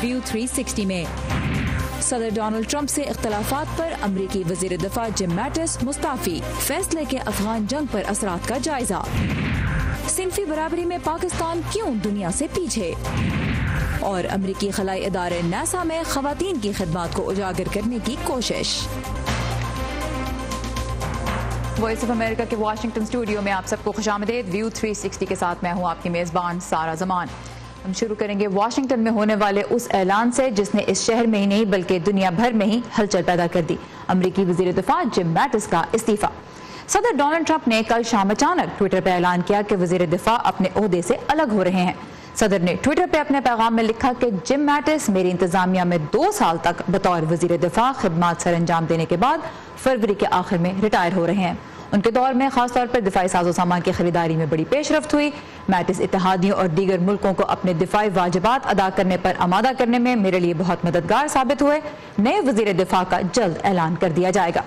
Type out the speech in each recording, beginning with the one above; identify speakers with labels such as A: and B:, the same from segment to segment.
A: View 360 में। सदर Donald Trump से इख्तलाफात पर अमरीकी वजीर दिफा जिम मैटिस मुस्ताफी, फैसले के अफगान जंग पर असरात का जायजा। सिनफी बराबरी में पाकिस्तान क्यों दुनिया से पीछे, और अमरीकी खलाई इदारे नासा में खवातीन की खिदमात को उजागर करने की कोशिश।
B: वॉइस ऑफ अमेरिका के वाशिंगटन स्टूडियो में आप सबको खुशामदीद। व्यू 360 के साथ मैं हूं आपकी मेज़बान सारा जमान। हम शुरू करेंगे वाशिंगटन में होने वाले उस ऐलान से जिसने इस शहर में ही नहीं बल्कि दुनिया भर में ही हलचल पैदा कर दी। अमरीकी वजीर दिफा जिम मैटिस का इस्तीफा। सदर डोनाल्ड ट्रंप ने कल शाम अचानक ट्विटर पर ऐलान किया कि वजीर दिफा अपने ओहदे से अलग हो रहे हैं। सदर ने ट्विटर पे अपने पैगाम में लिखा कि जिम मैटिस मेरी इंतजामिया में 2 साल तक बतौर वजीर दिफा खिदमात सर अंजाम देने के बाद फरवरी के आखिर में रिटायर हो रहे हैं। उनके दौर में खासतौर पर दिफाई साजो सामान की खरीदारी में बड़ी पेशरफ्त हुई। मैटिस इत्तेहादियों और दीगर मुल्कों को अपने दिफाई वाजिबात अदा करने पर आमादा करने में मेरे लिए बहुत मददगार साबित हुए। नए वजीर दिफा का जल्द ऐलान कर दिया जाएगा।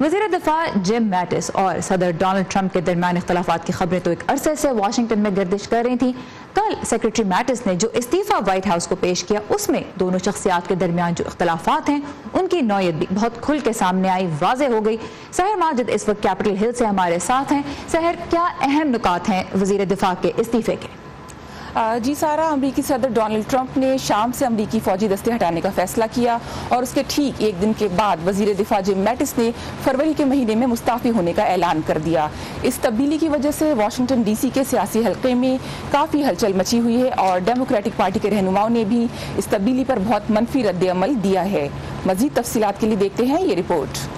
B: वज़ीर दिफा जिम मैटिस और सदर डोनाल्ड ट्रंप के दरमियान इख्तलाफात की खबरें तो एक अरसे से वाशिंगटन में गर्दिश कर रही थी। कल सेक्रेटरी मैटिस ने जो इस्तीफा व्हाइट हाउस को पेश किया उसमें दोनों शख्सियात के दरमियान जो इख्तलाफात हैं उनकी नौयत भी बहुत खुल के सामने आई, वाज़ेह हो गई। सहर माजिद इस वक्त कैपिटल हिल से हमारे साथ हैं। सहर, क्या अहम नुकात हैं वज़ीर दिफा के इस्तीफे के?
C: जी सारा, अमरीकी सदर डोनाल्ड ट्रंप ने शाम से अमरीकी फौजी दस्ते हटाने का फैसला किया और उसके ठीक एक दिन के बाद वजीर दिफा जिम मैटिस ने फरवरी के महीने में मुस्ताफ़ी होने का ऐलान कर दिया। इस तब्दीली की वजह से वाशिंगटन डीसी के सियासी हल्के में काफ़ी हलचल मची हुई है और डेमोक्रेटिक पार्टी के रहनुमाओं ने भी इस तब्दीली पर बहुत मनफी रद्द-ए-अमल दिया है। मज़ीद तफसीलात के लिए देखते हैं ये रिपोर्ट।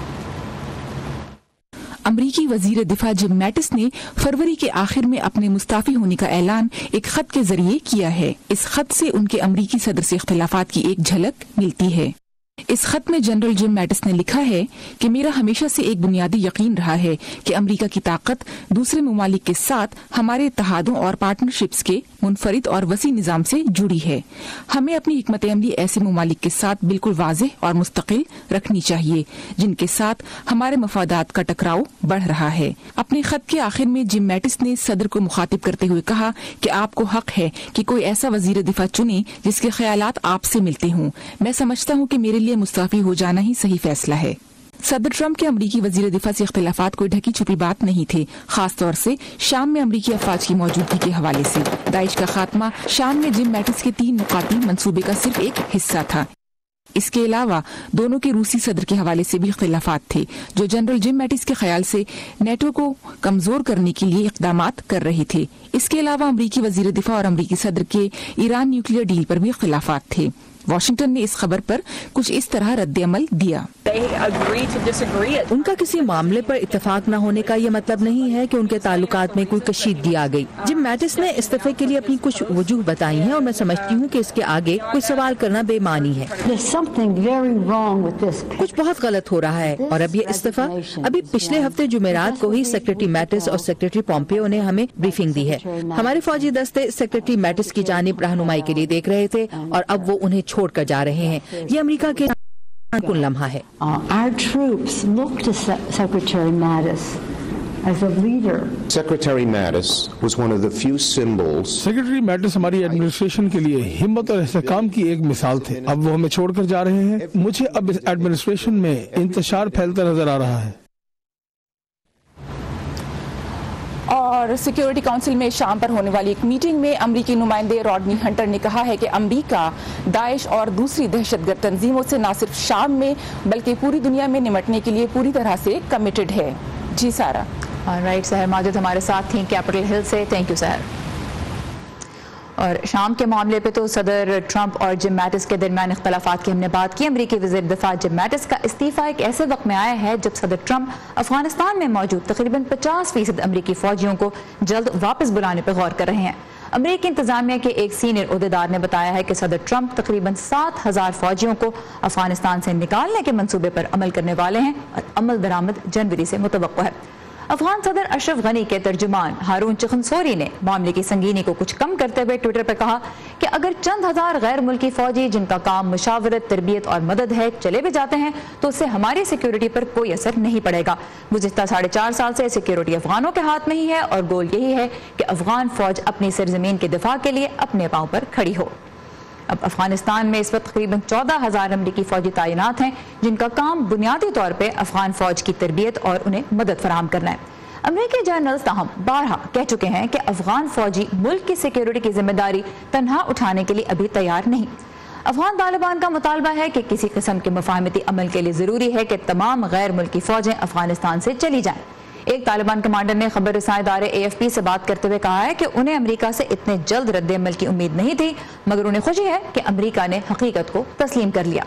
D: अमरीकी वजीर दिफा जिम मैटिस ने फरवरी के आखिर में अपने मुस्ताफी होने का ऐलान एक खत के जरिए किया है। इस खत से उनके अमरीकी सदर से इख्तिलाफात की एक झलक मिलती है। इस खत में जनरल जिम मैटिस ने लिखा है कि मेरा हमेशा से एक बुनियादी यकीन रहा है कि अमेरिका की ताकत दूसरे ममालिक के साथ हमारे इत्तेहादों और पार्टनरशिप्स के मुनफरिद और वसी निज़ाम से जुड़ी है। हमें अपनी हिकमत अमली ऐसे ममालिक के साथ बिल्कुल वाज़ेह और मुस्तकिल रखनी चाहिए जिनके साथ हमारे मफादात का टकराव बढ़ रहा है। अपने खत के आखिर में जिम मैटिस ने सदर को मुखातिब करते हुए कहा कि आपको हक है कि कोई ऐसा वजीर दिफा चुने जिसके ख्यालात आपसे मिलते हों। मैं समझता हूँ कि मेरे लिए मुस्ताफी हो जाना ही सही फैसला है। सदर ट्रंप के अमरीकी वजीर दिफा से इख्तिलाफात कोई ढकी छुपी बात नहीं थे, खास तौर से शाम में अमरीकी अफवाज की मौजूदगी के हवाले से। दाइश का खात्मा शाम में जिम मैटिस के 3 नुकाती मंसूबे का सिर्फ एक हिस्सा था। इसके अलावा दोनों के रूसी सदर के हवाले से भी इख्तिलाफात थे जो जनरल जिम मैटिस के ख्याल से नेटो को कमजोर करने के लिए इक़दामात कर रहे थे। इसके अलावा अमरीकी वजीर दिफा और अमरीकी सदर के ईरान न्यूक्लियर डील पर भी इख्तिलाफात थे। वाशिंगटन ने इस खबर पर कुछ इस तरह रद्द-ए-अमल दिया।
E: उनका किसी मामले पर इत्तेफाक न होने का ये मतलब नहीं है कि उनके ताल्लुकात में कोई कशीदगी आ गई। जिम मैटिस ने इस्तीफे के लिए अपनी कुछ वजूह बताई हैं और मैं समझती हूँ कि इसके आगे कोई सवाल करना बेमानी है। कुछ बहुत गलत हो रहा है और अब ये इस्तीफा अभी पिछले हफ्ते जुमेरात को ही सेक्रेटरी मैटिस और सेक्रेटरी पॉम्पियो ने हमें ब्रीफिंग दी है। हमारे फौजी दस्ते सेक्रेटरी मैटिस की जानिब रहनुमाई के लिए देख रहे थे और अब वो उन्हें छोड़कर जा रहे हैं। ये अमेरिका के कुल लम्हा है।
F: Secretary Mattis was one of the few symbols.
G: Secretary Mattis हमारी एडमिनिस्ट्रेशन के लिए हिम्मत और इस्तेकाम की एक मिसाल थे। अब वो हमें छोड़कर जा रहे हैं। मुझे अब इस एडमिनिस्ट्रेशन में इंतशार फैलता नजर आ रहा है।
C: और सिक्योरिटी काउंसिल में शाम पर होने वाली एक मीटिंग में अमरीकी नुमाइंदे रॉडनी हंटर ने कहा है कि अमरीका दाइश और दूसरी दहशतगर्द तंजीमों से न सिर्फ शाम में बल्कि पूरी दुनिया में निपटने के लिए पूरी तरह से कमिटेड है। जी सारा।
B: राइट, सहर माजिद हमारे साथ थी कैपिटल हिल से। थैंक यू सहर। और शाम के मामले पे तो सदर ट्रंप और जिम मैटिस के दरमियान इख्तलाफात की हमने बात की। अमरीकी वज़ीर दिफा जिम मैटिस का इस्तीफा एक ऐसे वक्त में आया है जब सदर ट्रंप अफगानिस्तान में मौजूद तकरीबन 50% अमरीकी फौजियों को जल्द वापस बुलाने पर गौर कर रहे हैं। अमरीकी इंतजामिया के एक सीनियर ओहदेदार ने बताया है कि सदर ट्रंप तकरीबन 7,000 फौजियों को अफगानिस्तान से निकालने के मंसूबे पर अमल करने वाले हैं और अमल दरामद जनवरी से मुतवक्को है। अफगान सदर अशरफ गनी के तर्जुमान हारून चिखनसोरी ने मामले की संगीनी को कुछ कम करते हुए ट्विटर पर कहा कि अगर चंद हजार गैर मुल्की फौजी जिनका काम मुशावरत, तरबियत और मदद है चले भी जाते हैं तो उससे हमारी सिक्योरिटी पर कोई असर नहीं पड़ेगा। गुज़िश्ता 4.5 साल से सिक्योरिटी अफगानों के हाथ में ही है और गोल यही है कि अफगान फौज अपनी सरजमीन के दिफा के लिए अपने पांव पर खड़ी हो। اب افغانستان میں اس وقت تقریباً 14,000 امریکی فوجی تعینات ہیں جن کا کام بنیادی طور پہ افغان فوج کی تربیت اور انہیں مدد فراہم کرنا ہے۔ امریکی جنرلز تاہم بارہا کہہ چکے ہیں کہ افغان فوجی ملک کی سیکیورٹی کی ذمہ داری تنہا اٹھانے کے لیے ابھی تیار نہیں۔ افغان طالبان کا مطالبہ ہے کہ کسی قسم کے مفاہمتی عمل کے لیے ضروری ہے کہ تمام غیر ملکی فوجیں افغانستان سے چلی جائیں۔ ایک طالبان کمانڈر نے خبر رساں ادارے AFP سے بات کرتے ہوئے کہا ہے کہ انہیں امریکہ سے اتنے جلد رد عمل کی امید نہیں تھی، مگر انہیں خوشی ہے کہ امریکہ نے حقیقت کو تسلیم کر لیا۔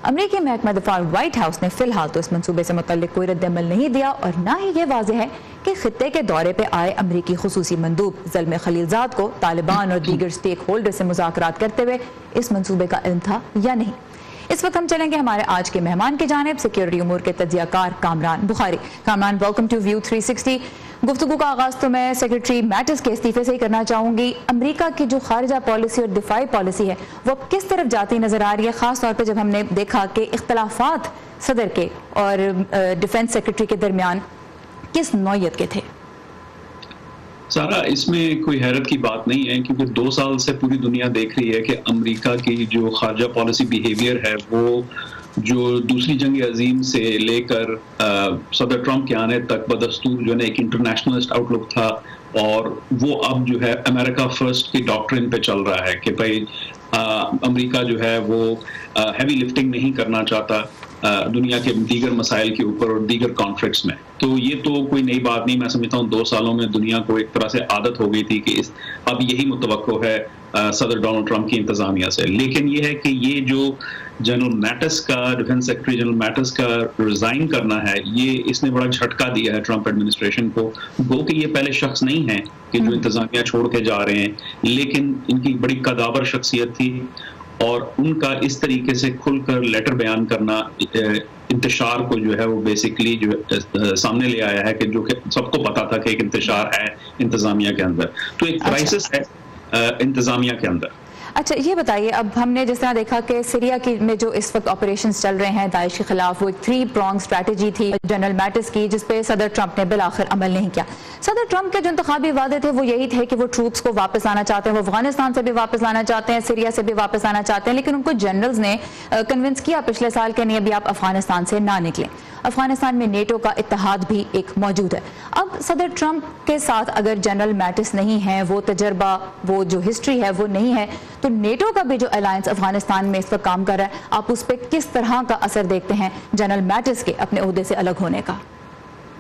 B: امریکی محکمہ دفاع وائٹ ہاؤس نے فی الحال تو اس منصوبے سے متعلق کوئی رد عمل نہیں دیا اور نہ ہی یہ واضح ہے کہ خطے کے دورے پہ آئے امریکی خصوصی مندوب زلمے خلیلزاد کو طالبان اور دیگر سٹیک ہولڈر سے مذاکرات کرتے ہوئے اس منصوبے کا علم تھا یا نہیں۔ اس وقت ہم چلیں گے ہمارے آج کے مہمان کی جانب، سیکیورٹی امور کے تجزیہ کار Kamran Bukhari. Kamran, welcome to View 360۔ گفتگو کا آغاز تو میں سیکریٹری میٹس کے استعفے سے ہی کرنا چاہوں گی۔ امریکہ کی جو خارجہ پالیسی اور دفاعی پالیسی ہے وہ کس طرف جاتی نظر آ رہی ہے، خاص طور پہ جب ہم نے دیکھا کہ اختلافات صدر کے اور ڈیفنس سیکریٹری کے درمیان کس نوعیت کے تھے؟
H: سارا، اس میں کوئی حیرت کی بات نہیں ہے کیونکہ 2 سال سے پوری دنیا دیکھ رہی ہے کہ امریکہ کی جو خارجہ پالیسی بیہیویئر ہے وہ جو دوسری جنگ عظیم سے لے کر صدر ٹرمپ کے آنے تک بدستور جو ہے ایک انٹرنیشنلسٹ آؤٹ لک تھا، اور وہ اب جو ہے امریکہ فرسٹ کی ڈاکٹرن پہ چل رہا ہے کہ بھائی امریکہ جو ہے وہ ہیوی لفٹنگ نہیں کرنا چاہتا دنیا کے دیگر مسائل کے اوپر اور دیگر کانفلکٹس میں۔ تو یہ تو کوئی نئی بات نہیں، میں سمجھتا ہوں 2 سالوں میں دنیا کو ایک طرح سے عادت ہو گئی تھی کہ اب یہی متوقع ہے صدر ڈونلڈ ٹرمپ کی انتظامیہ سے۔ لیکن یہ ہے کہ یہ جو جنرل میٹس کا، ڈیفنس سیکرٹری جنرل میٹس کا ریزائن کرنا ہے، یہ اس نے بڑا جھٹکا دیا ہے ٹرمپ ایڈمنسٹریشن کو۔ گو کہ یہ پہلے شخص نہیں ہیں کہ جو انتظامیہ چھوڑ کے جا رہے ہیں، لیکن ان کی بڑی قداور شخصیت تھی اور ان کا اس طریقے سے کھل کر لیٹر بیان کرنا انتشار کو جو ہے وہ بیسیکلی جو سامنے لے آیا ہے کہ جو کہ سب کو پتا تھا کہ ایک انتشار ہے انتظامیہ کے اندر، تو ایک کرائسس ہے انتظامیہ کے اندر۔
B: اچھا، یہ بتائیے، اب ہم نے جس طرح دیکھا کہ سیریا میں جو اس وقت آپریشنز چل رہے ہیں داعش کے خلاف، وہ ایک 3 pronged اسٹریٹجی تھی جنرل میٹس کی جس پہ صدر ٹرمپ نے بالآخر عمل نہیں کیا۔ صدر ٹرمپ کے جو انتخابی وعدے تھے وہ یہی تھے کہ وہ ٹروپس کو واپس لانا چاہتے ہیں، وہ افغانستان سے بھی واپس لانا چاہتے ہیں، سیریا سے بھی واپس لانا چاہتے ہیں، لیکن ان کو جنرلز نے کنونس کیا پچھلے سال کہ نہیں ابھی آپ افغانستان سے نہ نکلیں۔ افغانستان میں نیٹو کا اتحاد بھی ایک موجود ہے۔ اب صدر ٹرمپ کے ساتھ اگر جنرل میٹس نہیں ہیں، وہ تجربہ، وہ جو ہسٹری ہے وہ نہیں ہے، تو نیٹو کا بھی جو الائنس افغانستان میں اس وقت کام کر رہا ہے، آپ اس پہ کس طرح کا اثر دیکھتے ہیں جنرل میٹس کے اپنے عہدے سے الگ ہونے کا؟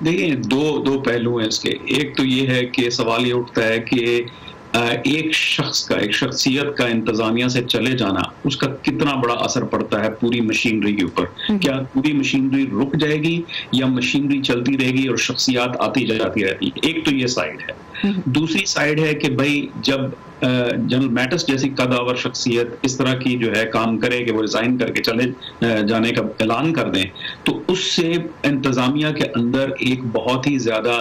H: دیکھیں، دو پہلو ہیں اس کے۔ ایک تو یہ ہے کہ سوال یہ اٹھتا ہے کہ ایک شخص کا، ایک شخصیت کا انتظامیہ سے چلے جانا، اس کا کتنا بڑا اثر پڑتا ہے پوری مشینری کے اوپر۔ کیا پوری مشینری رک جائے گی یا مشینری چلتی رہے گی اور شخصیات آتی جاتی رہتی؟ ایک تو یہ سائیڈ ہے۔ دوسری سائیڈ ہے کہ بھائی جب جنرل میٹس جیسی قداور شخصیت اس طرح کی جو ہے کام کرے کہ وہ ریزائن کر کے چلے جانے کا اعلان کر دیں، تو اس سے انتظامیہ کے اندر ایک بہت ہی زیادہ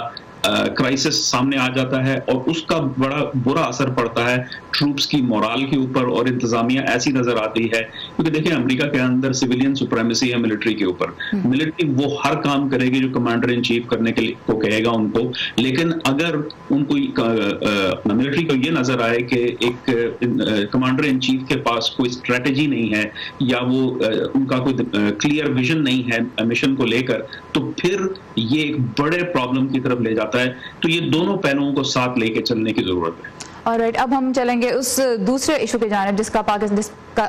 H: کرائسس سامنے آ جاتا ہے اور اس کا بڑا برا اثر پڑتا ہے ٹروپس کی مورال کے اوپر، اور انتظامیہ ایسی نظر آتی ہے کیونکہ دیکھیں امریکہ کے اندر سویلین سپریمیسی ہے ملٹری کے اوپر۔ ملٹری وہ ہر کام کرے گی جو کمانڈر ان چیف کرنے کے کو کہے گا ان کو، لیکن اگر ان کو ملٹری کو یہ نظر آئے کہ ایک کمانڈر ان چیف کے پاس کوئی اسٹریٹجی نہیں ہے یا وہ ان کا کوئی کلیئر ویژن نہیں ہے مشن کو لے کر، تو پھر یہ ایک بڑے پرابلم کی طرف لے جاتا ہے۔ تو یہ دونوں پہلوؤں کو ساتھ لے کے چلنے کی ضرورت ہے۔
B: آلرائٹ، اب ہم چلیں گے اس دوسرے ایشو کے جانب جس کا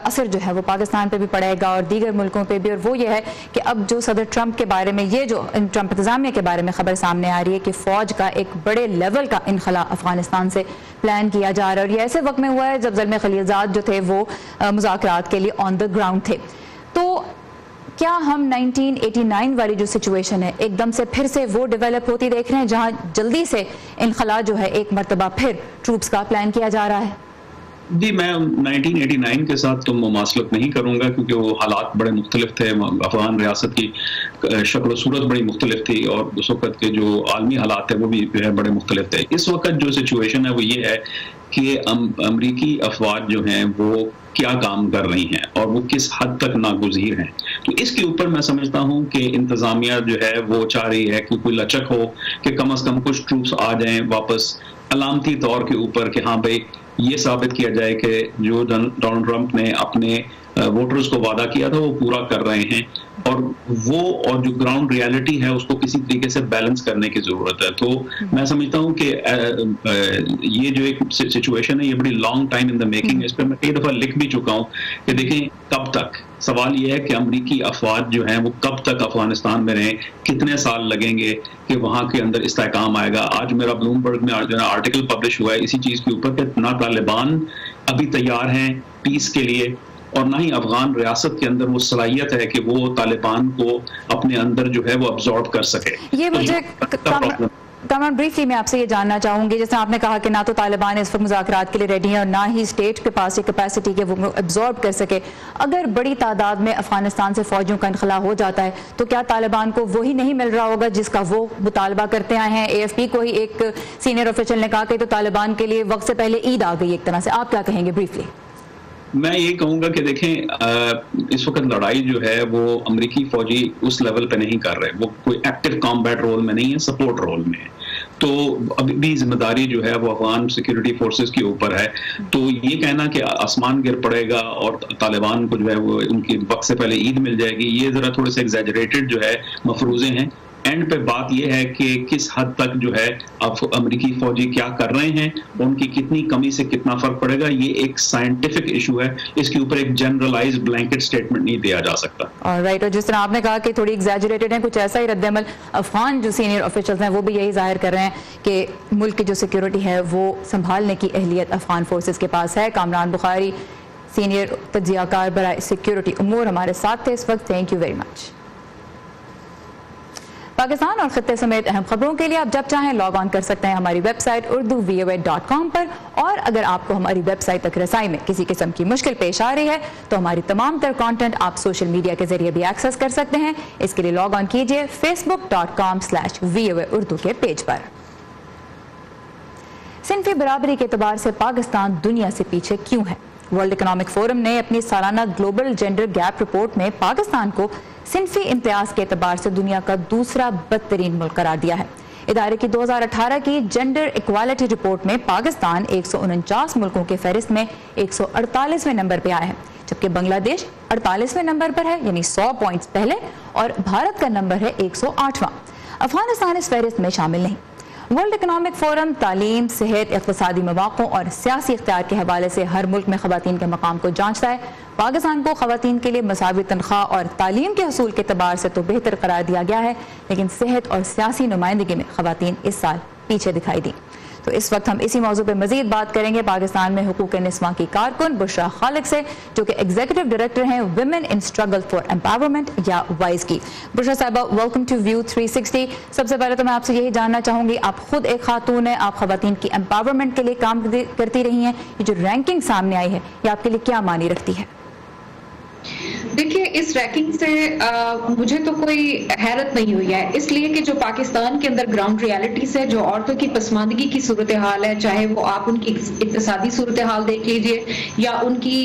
B: اثر جو ہے وہ پاکستان پہ بھی پڑے گا اور دیگر ملکوں پہ بھی، اور وہ یہ ہے کہ اب جو صدر ٹرمپ کے بارے میں، یہ جو ٹرمپ انتظامیہ کے بارے میں خبر سامنے آ رہی ہے کہ فوج کا ایک بڑے لیول کا انخلا افغانستان سے پلان کیا جا رہا ہے، اور یہ ایسے وقت میں ہوا ہے جب زلمے خلیلزاد جو تھے وہ مذاکرات کے لیے آن دا گراؤنڈ تھے۔ تو کیا ہم 1989 والی جو سچویشن ہے ایک دم سے پھر سے وہ ڈیولپ ہوتی دیکھ رہے ہیں جہاں جلدی سے انخلا جو ہے ایک مرتبہ پھر ٹروپس کا پلان کیا جا رہا ہے؟
H: جی، میں 1989 کے ساتھ تو مماثلت نہیں کروں گا کیونکہ وہ حالات بڑے مختلف تھے، افغان ریاست کی شکل و صورت بڑی مختلف تھی اور اس وقت کے جو عالمی حالات تھے وہ بھی جو ہے بڑے مختلف تھے۔ اس وقت جو سچویشن ہے وہ یہ ہے کہ امریکی افواج جو ہیں وہ کیا کام کر رہی ہیں اور وہ کس حد تک ناگزیر ہیں۔ تو اس کے اوپر میں سمجھتا ہوں کہ انتظامیہ جو ہے وہ چاہ رہی ہے کہ کوئی لچک ہو کہ کم از کم کچھ ٹروپس آ جائیں واپس علامتی طور کے اوپر کہ ہاں بھائی ये साबित किया जाए कि जो डोनाल्ड ट्रंप ने अपने वोटर्स को वादा किया था वो पूरा कर रहे हैं, और जो ग्राउंड रियलिटी है उसको किसी तरीके से बैलेंस करने की जरूरत है। तो मैं समझता हूँ कि ये जो एक सिचुएशन है ये बड़ी long time in the making है। इस पर मैं कई दफा लिख भी चुका हूँ कि देखें कब तक, सवाल ये है कि अमरीकी अफवाज जो हैं वो कब तक अफगानिस्तान में रहें, कितने साल लगेंगे कि वहाँ के अंदर इस्तेहकाम आएगा। आज मेरा ब्लूमबर्ग में जो है आर्टिकल पब्लिश हुआ है इसी चीज़ के ऊपर कि ना तालिबान अभी तैयार हैं पीस के लिए, और ना ही अफगान रियासत के अंदर वो सलाहियत है कि वो तालिबान को अपने अंदर जो है वो अब्सॉर्ब कर सके।
B: ये मुझे कामरान ब्रीफली मैं आपसे ये जानना चाहूंगी, जैसे आपने कहा कि ना तो तालिबान इस वक्त मुज़ाकरात के लिए रेडी है और ना ही स्टेट के पास ये कैपेसिटी कि वो एब्जॉर्ब कर सके। अगर बड़ी तादाद में अफगानिस्तान से फौजियों का इनखला हो जाता है तो क्या तालिबान को वही नहीं मिल रहा होगा जिसका वो मुतालबा करते आए हैं? AFP को ही एक सीनियर ऑफिशियल ने कहा कि तो तालिबान के लिए वक्त से पहले ईद आ गई एक तरह से। आप क्या कहेंगे ब्रीफली?
H: मैं ये कहूँगा कि देखें इस वक्त लड़ाई जो है वो अमेरिकी फौजी उस लेवल पे नहीं कर रहे, वो कोई एक्टिव कॉम्बैट रोल में नहीं है, सपोर्ट रोल में है। तो अभी भी जिम्मेदारी जो है वो अफगान सिक्योरिटी फोर्सेस के ऊपर है। तो ये कहना कि आसमान गिर पड़ेगा और तालिबान को जो है वो उनकी वक्त से पहले ईद मिल जाएगी, ये जरा थोड़े से एग्जैजरेटेड जो है मफरूजे हैं। एंड पे बात यह है कि किस हद तक जो है अमेरिकी फौजी क्या कर रहे हैं, उनकी कितनी कमी से कितना फर्क पड़ेगा, ये एक साइंटिफिक इशू है। इसके ऊपर एक जनरलाइज्ड ब्लैंकेट स्टेटमेंट नहीं दिया जा सकता।
B: ऑलराइट, और जिस तरह आपने कहा कि थोड़ी एग्जैजरेटेड है, कुछ ऐसा ही रद्द-ए-अमल अफगान जो सीनियर ऑफिशियल्स हैं वो भी यही जाहिर कर रहे हैं कि मुल्क की जो सिक्योरिटी है वो संभालने की अहलियत अफगान फोर्सेस के पास है। कामरान बुखारी, सीनियर तज्जियाकार बराए सिक्योरिटी उमूर, हमारे साथ थे इस वक्त। Thank you very much. Pakistan और खत्ते समेत अहम खबरों के लिए आप जब चाहें लॉग ऑन कर सकते हैं हमारी वेबसाइट urduvoa.com पर। और अगर आपको हमारी वेबसाइट तक रसाई में किसी किस्म की मुश्किल पेश आ रही है तो हमारी तमाम तर कंटेंट आप सोशल मीडिया के जरिए भी एक्सेस कर सकते हैं। इसके लिए लॉग ऑन कीजिए facebook.com/VOA उर्दू के पेज पर। सिनफी बराबरी के एतबार से पाकिस्तान दुनिया से पीछे क्यों है? वर्ल्ड इकोनॉमिक फोरम ने अपनी सालाना ग्लोबल जेंडर गैप रिपोर्ट में पाकिस्तान को सिनफी इम्तियाज के एतबार से दुनिया का दूसरा बदतरीन मुल्क करार दिया है। इदारे की 2018 की जेंडर इक्वालिटी रिपोर्ट में पाकिस्तान 149 मुल्कों के फहरिस्त में 148वें नंबर पर आया है, जबकि बांग्लादेश 48वें नंबर पर है, यानी 100 पॉइंट्स पहले, और भारत का नंबर है 108वां। अफगानिस्तान इस फहरिस्त में शामिल नहीं। वर्ल्ड इकोनॉमिक फोरम तालीम, सेहत, इक़्तिसादी मौक़ों और सियासी इख्तियार के हवाले से हर मुल्क में ख़वातीन के मकाम को जांचता है। पाकिस्तान को ख़वातीन के लिए मसावी तनख्वाह और तालीम के हसूल के एतबार से तो बेहतर करार दिया गया है, लेकिन सेहत और सियासी नुमाइंदगी में ख़वातीन इस साल पीछे दिखाई दी। तो इस वक्त हम इसी मौजू पे मजीद बात करेंगे पाकिस्तान में हुकूक निस्वां की कारकुन बुशरा खालिक से, जो कि एग्जीक्यूटिव डायरेक्टर हैं women in struggle for empowerment या वाइज की। बुशरा साहिबा, वेलकम टू व्यू 360। सबसे पहले तो मैं आपसे यही जानना चाहूंगी, आप खुद एक खातून है, आप खवातीन की एम्पावरमेंट के लिए काम करती रही हैं, ये जो रैंकिंग सामने आई है ये आपके लिए क्या मानी रखती है?
I: देखिए, इस रैंकिंग से मुझे तो कोई हैरत नहीं हुई है, इसलिए कि जो पाकिस्तान के अंदर ग्राउंड रियलिटीज है, जो औरतों की पसमानदगी की सूरत हाल है, चाहे वो आप उनकी इक्तिसादी सूरत हाल देख लीजिए या उनकी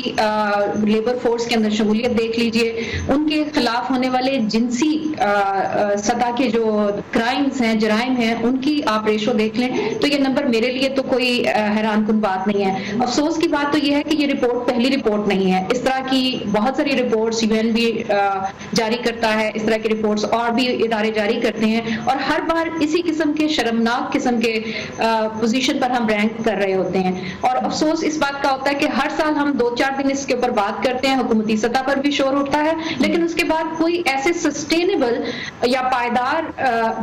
I: लेबर फोर्स के अंदर शमूलियत देख लीजिए, उनके खिलाफ होने वाले जिनसी सतह के जो क्राइम्स हैं, जराइम हैं, उनकी आप रेशो देख लें तो ये नंबर मेरे लिए तो कोई हैरान कुन बात नहीं है। अफसोस की बात तो ये है कि ये रिपोर्ट पहली रिपोर्ट नहीं है। इस तरह की बहुत सारी रिपोर्ट्स UN भी जारी करता है, इस तरह की रिपोर्ट्स और भी इदारे जारी करते हैं, और हर बार इसी किस्म के शर्मनाक किस्म के पोजीशन पर हम रैंक कर रहे होते हैं। और अफसोस इस बात का होता है कि हर साल हम 2-4 दिन इसके ऊपर बात करते हैं, हुकूमती सतह पर भी शोर उठता है, लेकिन उसके बाद कोई ऐसे सस्टेनेबल या पायदार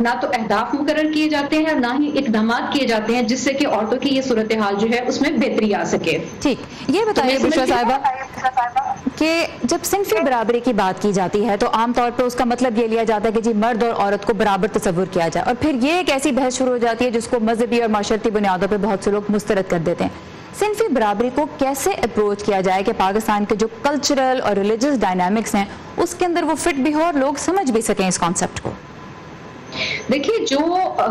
I: ना तो अहदाफ मुकर्रर किए जाते हैं, ना ही इकदाम किए जाते हैं जिससे कि औरतों की ये सूरत हाल जो है उसमें बेहतरी आ सके।
B: ठीक, ये बताइए बुशरा साहिबा कि जब सिनफी बराबरी की बात की जाती है तो आमतौर पर उसका मतलब ये लिया जाता है कि जी मर्द और औरत को बराबर तस्वुर किया जाए, और फिर ये एक ऐसी बहस शुरू हो जाती है जिसको मजहबी और माशरती बुनियादों पर बहुत से लोग मुस्तरद कर देते हैं। सिनफी बराबरी को कैसे अप्रोच किया जाए कि पाकिस्तान के जो कल्चरल और रिलीजियस डायनामिक्स हैं उसके अंदर वो फिट भी हो और लोग समझ भी सकें इस कॉन्सेप्ट को?
I: देखिए, जो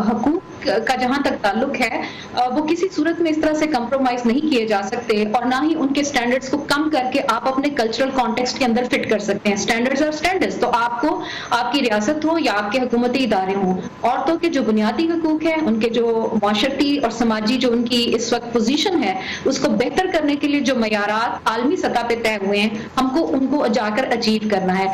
I: हकूक का जहां तक ताल्लुक है वो किसी सूरत में इस तरह से कंप्रोमाइज नहीं किए जा सकते, और ना ही उनके स्टैंडर्ड्स को कम करके आप अपने कल्चरल कॉन्टेक्स्ट के अंदर फिट कर सकते हैं। स्टैंडर्ड्स और स्टैंडर्ड्स, तो आपको आपकी रियासत हो या आपके हुकूमती इदारे हों, औरतों के जो बुनियादी हकूक हैं, उनके जो माशरती और समाजी जो उनकी इस वक्त पोजीशन है, उसको बेहतर करने के लिए जो मयारात आलमी सतह पे तय हुए हैं, हमको उनको जाकर अचीव करना है।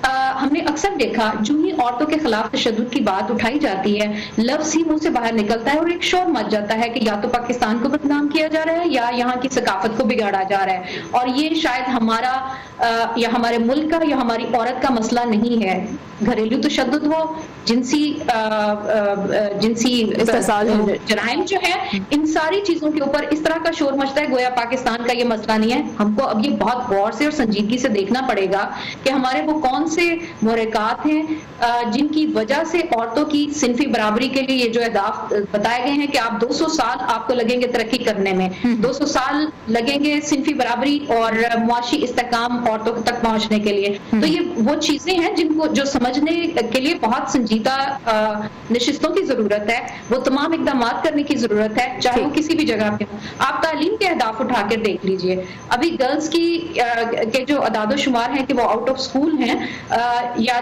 I: हमने अक्सर देखा, जो ही औरतों के खिलाफ तशद्दुद की बात उठाई जाती है, लफ्ज ही मुंह से बाहर निकलता है और एक शोर मच जाता है कि या तो पाकिस्तान को बदनाम किया जा रहा है या यहाँ की सकाफत को बिगाड़ा जा रहा है, और ये शायद हमारा या हमारे मुल्क का या हमारी औरत का मसला नहीं है। घरेलू तशद्दुद हो, जिनसी जराइम जो है, इन सारी चीजों के ऊपर इस तरह का शोर मचता है गोया पाकिस्तान का ये मसला नहीं है। हमको अब ये बहुत गौर से और संजीदगी से देखना पड़ेगा कि हमारे वो कौन से मुहर्रिकात हैं जिनकी वजह से औरतों की सिनफी बराबरी के लिए ये जो अहदाफ बताए गए हैं कि आप 200 साल आपको लगेंगे तरक्की करने में, 200 साल लगेंगे सिनफी बराबरी और मुआशी इस्तेकाम औरतों तक पहुंचने के लिए। तो ये वो चीजें हैं जिनको जो समझने के लिए बहुत संजीदा नशिस्तों की जरूरत है, वो तमाम इकदामात करने की जरूरत है, चाहे वो किसी भी जगह पे हो। आप तालीम के अहदाफ उठा कर देख लीजिए, अभी गर्ल्स की के जो अदादो शुमार हैं कि वो आउट ऑफ स्कूल हैं या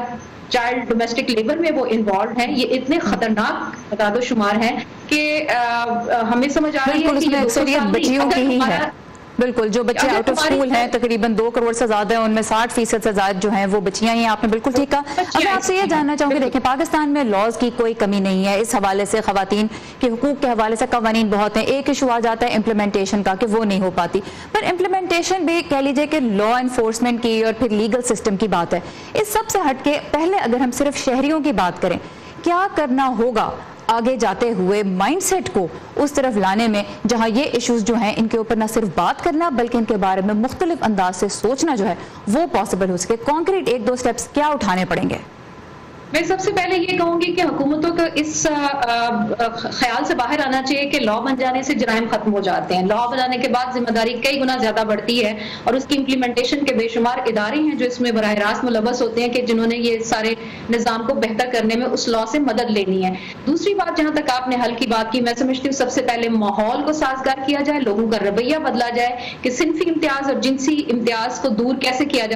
I: चाइल्ड डोमेस्टिक लेबर में वो इन्वॉल्व हैं, ये इतने खतरनाक अदादो शुमार हैं कि हमें समझ आ रही है कि
B: अक्सरियत बच्चियों की ही है। बिल्कुल, जो बच्चे आउट ऑफ स्कूल हैं तकरीबन 2 करोड़ से ज्यादा हैं, उनमें 60% से ज्यादा जो हैं वो बच्चियां ही। आपने बिल्कुल ठीक कहा। अब मैं आपसे ये जानना चाहूंगी, देखें पाकिस्तान में लॉज की कोई कमी नहीं है, इस हवाले से खवातीन के हुकूक के हवाले से कवानीन बहुत हैं। एक इशू आ जाता है इम्प्लीमेंटेशन का कि वो नहीं हो पाती, पर इम्प्लीमेंटेशन भी कह लीजिए कि लॉ एनफोर्समेंट की और फिर लीगल सिस्टम की बात है। इस सबसे हटके पहले अगर हम सिर्फ शहरियों की बात करें, क्या करना होगा आगे जाते हुए माइंडसेट को उस तरफ लाने में जहां ये इश्यूज जो हैं इनके ऊपर ना सिर्फ बात करना बल्कि इनके बारे में मुख्तलिफ अंदाज से सोचना जो है वो पॉसिबल हो सके? कॉन्क्रीट 1-2 स्टेप्स क्या उठाने पड़ेंगे?
I: मैं सबसे पहले ये कहूंगी कि हुकूमतों को इस ख्याल से बाहर आना चाहिए कि लॉ बन जाने से जराइम खत्म हो जाते हैं। लॉ बनाने के बाद जिम्मेदारी कई गुना ज्यादा बढ़ती है और उसकी इम्प्लीमेंटेशन के बेशुमार इदारे हैं जो इसमें बराह रास्त मुलव्वस होते हैं कि जिन्होंने ये सारे निज़ाम को बेहतर करने में उस लॉ से मदद लेनी है। दूसरी बात, जहां तक आपने हल की बात की, मैं समझती हूँ सबसे पहले माहौल को साजगार किया जाए, लोगों का रवैया बदला जाए कि सिनफी इम्तियाज और जिनसी इम्तियाज को दूर कैसे किया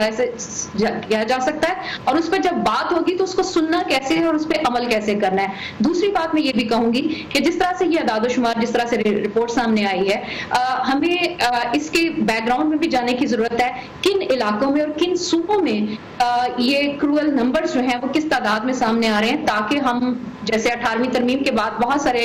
I: जा सकता है, और उस पर जब बात होगी तो उसको सुनना कैसे है और उस पर अमल कैसे करना है। दूसरी बात मैं ये भी कहूंगी कि जिस तरह से ये अदादोशुमार, जिस तरह से रिपोर्ट सामने आई है, हमें इसके बैकग्राउंड में भी जाने की जरूरत है, किन इलाकों में और किन सूबों में ये क्रूअल नंबर्स जो हैं वो किस तादाद में सामने आ रहे हैं, ताकि हम जैसे 18वीं तरमीम के बाद बहुत सारे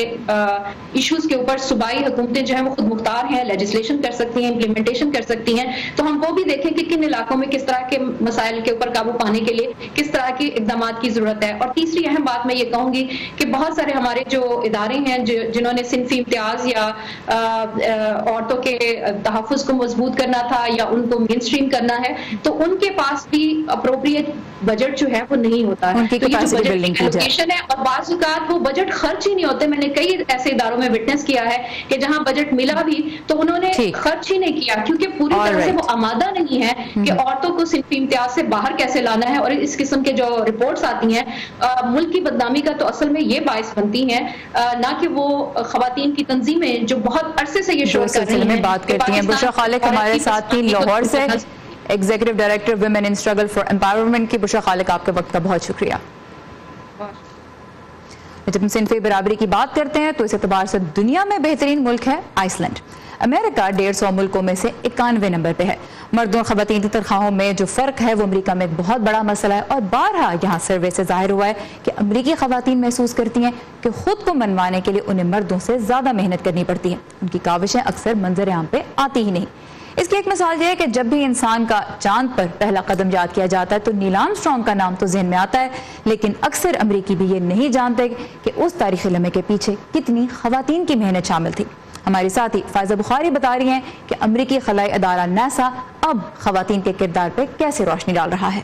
I: इश्यूज के ऊपर सूबाई हुकूमतें जो हैं वो खुद मुख्तार हैं, लेजिस्लेशन कर सकती हैं, इम्प्लीमेंटेशन कर सकती हैं, तो हम वो भी देखें कि किन इलाकों में किस तरह के मसाइल के ऊपर काबू पाने के लिए किस तरह के इकदाम की जरूरत है। और तीसरी अहम बात मैं ये कहूंगी कि बहुत सारे हमारे जो इदारे हैं जिन्होंने सिनफी इम्तियाज या औरतों के तहफ़्फ़ुज़ को मजबूत करना था या उनको मेन स्ट्रीम करना है, तो उनके पास भी अप्रोप्रिएट बजट जो है वो नहीं होता है। तो ये जो बजट एलोकेशन है और बाज़ औक़ात वो बजट खर्च ही नहीं होते। मैंने कई ऐसे इदारों में विटनेस किया है कि जहां बजट मिला भी तो उन्होंने खर्च ही नहीं किया, क्योंकि पूरी तरह से वो आमादा नहीं है कि औरतों को सिनफी इम्तियाज से बाहर कैसे लाना है। और इस किस्म के जो रिपोर्ट्स आती हैं मुल्क की बदनामी का तो असल में ये बायस बनती हैं, ना कि वो खवातीन की तंजीमें जो बहुत अरसे से ये शोर कर रही हैं।
B: बात करती हैं बुशरा खालिक हमारे साथ थी लाहौर से, executive director women in struggle for empowerment की। बुशरा खालिक, आपके वक्त का बहुत शुक्रिया। जब हम सिनफी बराबरी की बात करते हैं तो इस एतबार से दुनिया में बेहतरीन मुल्क है आइसलैंड। अमेरिका 150 मुल्कों में से 91 नंबर पे है। मर्दों और खवातीन की तनख्वाहों में जो फर्क है वो अमेरिका में एक बहुत बड़ा मसला है, और बारहा यहाँ सर्वे से जाहिर हुआ है कि अमेरिकी खवातीन महसूस करती हैं कि खुद को मनवाने के लिए उन्हें मर्दों से ज्यादा मेहनत करनी पड़ती है। उनकी काविशें अक्सर मंजर आम पे आती ही नहीं। इसकी एक मिसाल यह है कि जब भी इंसान का चांद पर पहला कदम याद किया जाता है तो नील आर्मस्ट्रांग का नाम तो ज़हन में आता है, लेकिन अक्सर अमरीकी भी ये नहीं जानते कि उस तारीखी लम्हे के पीछे कितनी खवातीन की मेहनत शामिल थी। हमारे साथी फायजा बुखारी बता रही हैं कि अमरीकी खलाई अदारा नासा अब खवातीन के किरदार पर कैसे रोशनी डाल रहा है।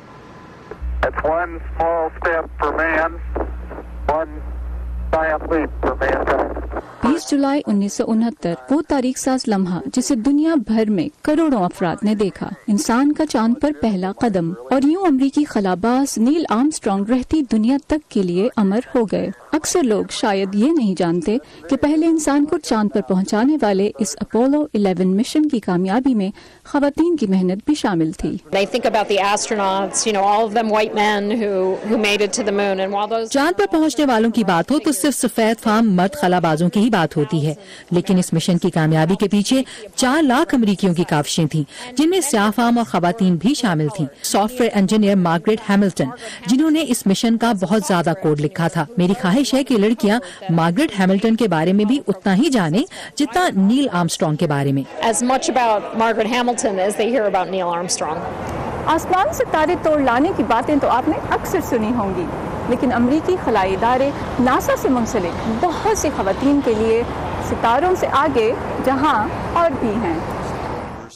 J: 21 जुलाई 1969 वो तारीख साज लम्हा जिसे दुनिया भर में करोड़ों अफराद ने देखा, इंसान का चांद पर पहला कदम, और यूं अमरीकी खलाबाज नील आर्मस्ट्रांग रहती दुनिया तक के लिए अमर हो गए। अक्सर लोग शायद ये नहीं जानते कि पहले इंसान को चांद पर पहुंचाने वाले इस अपोलो 11 मिशन की कामयाबी में खवातीन की मेहनत भी शामिल थी।
E: चांद पर पहुंचने वालों की बात हो तो सिर्फ सफेद फार्म मर्द खलाबाजों की ही बात होती है, लेकिन इस मिशन की कामयाबी के पीछे 4 लाख अमरीकियों की काविशें थीं, जिनमें स्याह फार्म और खवातीन भी शामिल थीं। सॉफ्टवेयर इंजीनियर मार्गरेट हैमिल्टन, जिन्होंने इस मिशन का बहुत ज्यादा कोड लिखा था। मेरी ख्वाहिश है कि लड़कियां मार्गरेट हैमिल्टन के बारे में भी उतना ही जाने जितना नील आर्मस्ट्रांग के बारे में।
C: आसमान से तारे तोड़ लाने की बातें तो आपने अक्सर सुनी होंगी, लेकिन अमरीकी खलाई इदारे नासा से मुंसलिक बहुत सी खवातीन के लिए सितारों से आगे जहां और भी हैं।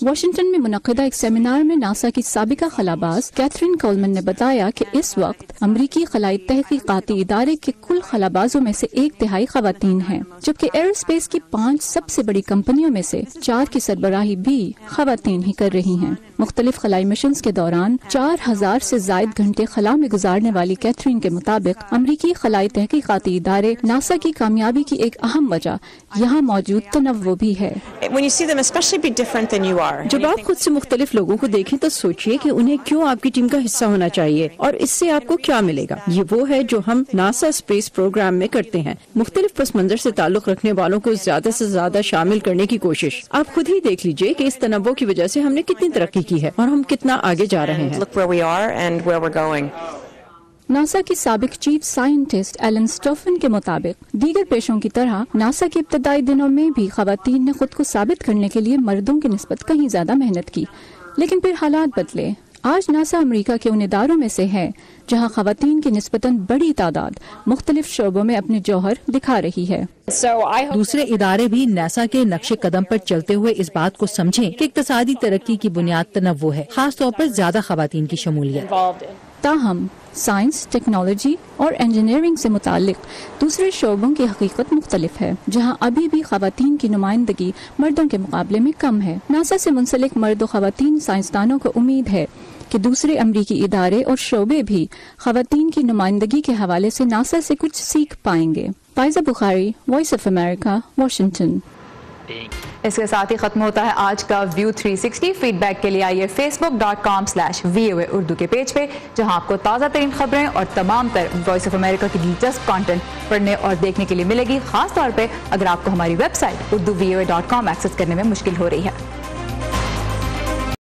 J: वाशिंगटन में मुनक़िदा एक सेमिनार में नासा की साबिका खलाबाज कैथरीन कोलमन ने बताया कि इस वक्त अमरीकी खलाई तहकीकाती इदारे के कुल खलाबाजों में से 1/3 खवातीन हैं, जबकि एयरोस्पेस की 5 सबसे बड़ी कंपनियों में से 4 की सरबराही भी खवातीन ही कर रही हैं। मुख्तलिफ खलाई मिशंस के दौरान 4000 से जायद घंटे खला में गुजारने वाली कैथरीन के मुताबिक अमरीकी खलाई तहकीकाती इदारे नासा की कामयाबी की एक अहम वजह यहाँ मौजूद तनव्वु भी है।
K: जब आप खुद से मुख्तलिफ लोगों को देखें तो सोचिए कि उन्हें क्यों आपकी टीम का हिस्सा होना चाहिए और इससे आपको क्या मिलेगा। ये वो है जो हम नासा स्पेस प्रोग्राम में करते हैं, मुख्तलिफ पस मंजर से ताल्लुक रखने वालों को ज्यादा से ज्यादा शामिल करने की कोशिश। आप खुद ही देख लीजिए कि इस तनव्वु की वजह से हमने कितनी तरक्की की है और हम कितना आगे जा रहे हैं।
J: नासा की साबिक चीफ साइंटिस्ट एलन स्टोफन के मुताबिक दीगर पेशों की तरह नासा के इब्तदाई दिनों में भी खवातीन ने खुद को साबित करने के लिए मर्दों की निस्बत कहीं ज्यादा मेहनत की, लेकिन फिर हालात बदले। आज नासा अमेरिका के उन इदारों में से है जहां खवातीन की निस्बतन बड़ी तादाद मुख्तलिफ शोबों में अपने जौहर दिखा रही है।
E: दूसरे इदारे भी नासा के नक्शे कदम पर चलते हुए इस बात को समझें कि इक्तसादी तरक्की की बुनियाद तनव्वु है, खास तौर पर ज्यादा खवातीन की शमूलियत।
J: ताहम साइंस, टेक्नोलॉजी और इंजीनियरिंग से मुतालिक दूसरे शोबों की हकीकत मुख्तलिफ है, जहां अभी भी खवातीन की नुमाइंदगी मर्दों के मुकाबले में कम है। नासा से मुंसलिक मर्द और खवातीन साइंसदानों को उम्मीद है कि दूसरे अमरीकी इदारे और शोबे भी खवातीन की नुमाइंदगी के हवाले से नासा से कुछ सीख पाएंगे। Pfizer Bukhari, voice of America, Washington.
B: इसके साथ ही खत्म होता है आज का व्यू 360। फीडबैक के लिए आइए facebook.com/VOA उर्दू के पेज पे, जहां आपको ताज़ा तरीन खबरें और तमाम तर वॉइस ऑफ अमेरिका की दिलचस्प कंटेंट पढ़ने और देखने के लिए मिलेगी, खास तौर पे अगर आपको हमारी वेबसाइट urduvoa.com एक्सेस करने में मुश्किल हो रही है।